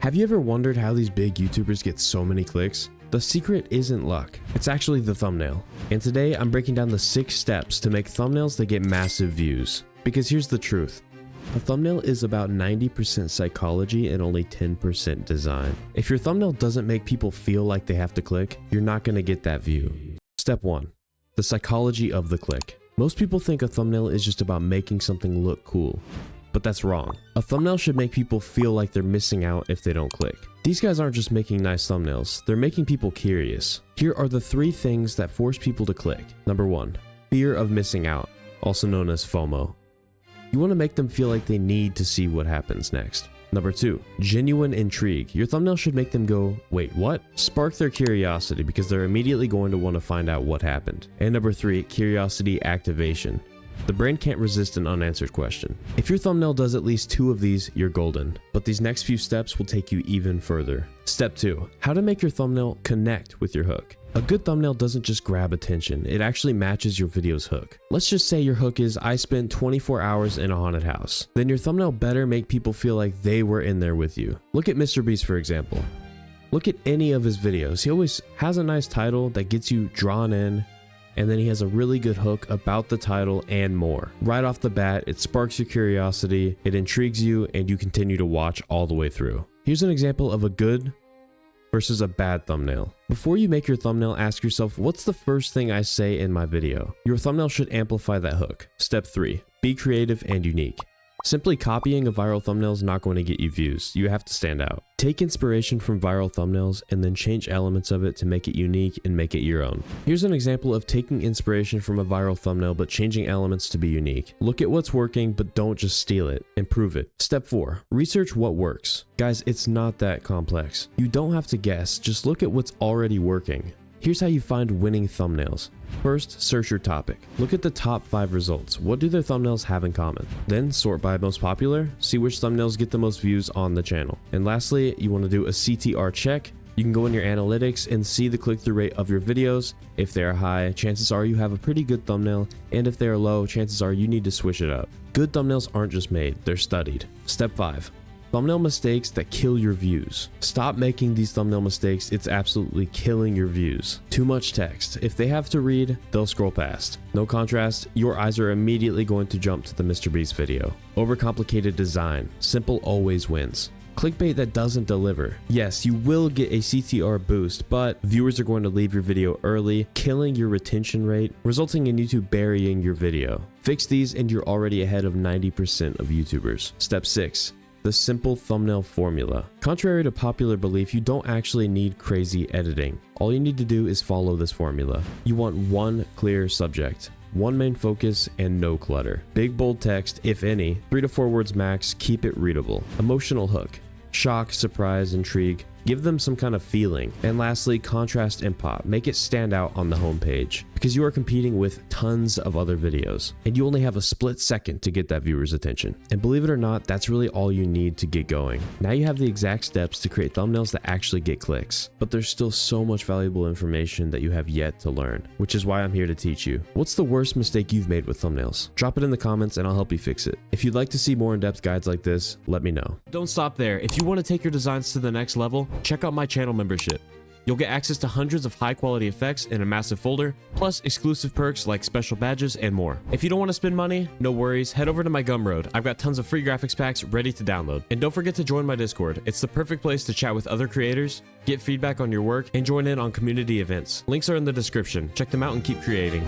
Have you ever wondered how these big YouTubers get so many clicks? The secret isn't luck, it's actually the thumbnail. And today I'm breaking down the 6 steps to make thumbnails that get massive views. Because here's the truth. A thumbnail is about 90% psychology and only 10% design. If your thumbnail doesn't make people feel like they have to click, you're not going to get that view. Step 1. The psychology of the click. Most people think a thumbnail is just about making something look cool. But that's wrong. A thumbnail should make people feel like they're missing out if they don't click. These guys aren't just making nice thumbnails, they're making people curious. Here are the 3 things that force people to click. Number 1. Fear of missing out, also known as FOMO. You want to make them feel like they need to see what happens next. Number 2. Genuine intrigue. Your thumbnail should make them go, wait, what? Spark their curiosity because they're immediately going to want to find out what happened. And number 3. Curiosity activation. The brain can't resist an unanswered question. If your thumbnail does at least 2 of these, you're golden. But these next few steps will take you even further. Step 2. How to make your thumbnail connect with your hook. A good thumbnail doesn't just grab attention, it actually matches your video's hook. Let's just say your hook is, I spent 24 hours in a haunted house. Then your thumbnail better make people feel like they were in there with you. Look at Mr. Beast for example. Look at any of his videos. He always has a nice title that gets you drawn in, and then he has a really good hook about the title and more. Right off the bat, it sparks your curiosity, it intrigues you, and you continue to watch all the way through. Here's an example of a good versus a bad thumbnail. Before you make your thumbnail, ask yourself, what's the first thing I say in my video? Your thumbnail should amplify that hook. Step 3. Be creative and unique. Simply copying a viral thumbnail is not going to get you views. You have to stand out. Take inspiration from viral thumbnails and then change elements of it to make it unique and make it your own. Here's an example of taking inspiration from a viral thumbnail but changing elements to be unique. Look at what's working, but don't just steal it. Improve it. Step 4. Research what works. Guys, it's not that complex. You don't have to guess, just look at what's already working. Here's how you find winning thumbnails. First, search your topic. Look at the top 5 results. What do their thumbnails have in common? Then sort by most popular. See which thumbnails get the most views on the channel. And lastly, you want to do a CTR check. You can go in your analytics and see the click-through rate of your videos. If they are high, chances are you have a pretty good thumbnail. And if they are low, chances are you need to switch it up. Good thumbnails aren't just made, they're studied. Step 5. Thumbnail mistakes that kill your views. Stop making these thumbnail mistakes, it's absolutely killing your views. Too much text. If they have to read, they'll scroll past. No contrast, your eyes are immediately going to jump to the Mr. Beast video. Overcomplicated design. Simple always wins. Clickbait that doesn't deliver. Yes, you will get a CTR boost, but viewers are going to leave your video early, killing your retention rate, resulting in YouTube burying your video. Fix these and you're already ahead of 90% of YouTubers. Step 6. The simple thumbnail formula. Contrary to popular belief, you don't actually need crazy editing. All you need to do is follow this formula. You want one clear subject, one main focus, and no clutter. Big bold text, if any, 3 to 4 words max, keep it readable. Emotional hook. Shock, surprise, intrigue. Give them some kind of feeling. And lastly, contrast and pop. Make it stand out on the homepage because you are competing with tons of other videos and you only have a split second to get that viewer's attention. And believe it or not, that's really all you need to get going. Now you have the exact steps to create thumbnails that actually get clicks, but there's still so much valuable information that you have yet to learn, which is why I'm here to teach you. What's the worst mistake you've made with thumbnails? Drop it in the comments and I'll help you fix it. If you'd like to see more in-depth guides like this, let me know. Don't stop there. If you want to take your designs to the next level, check out my channel membership. You'll get access to hundreds of high quality effects in a massive folder, plus exclusive perks like special badges and more. If you don't want to spend money, no worries, head over to my Gumroad. I've got tons of free graphics packs ready to download. And don't forget to join my Discord. It's the perfect place to chat with other creators, get feedback on your work, and join in on community events. Links are in the description. Check them out and keep creating.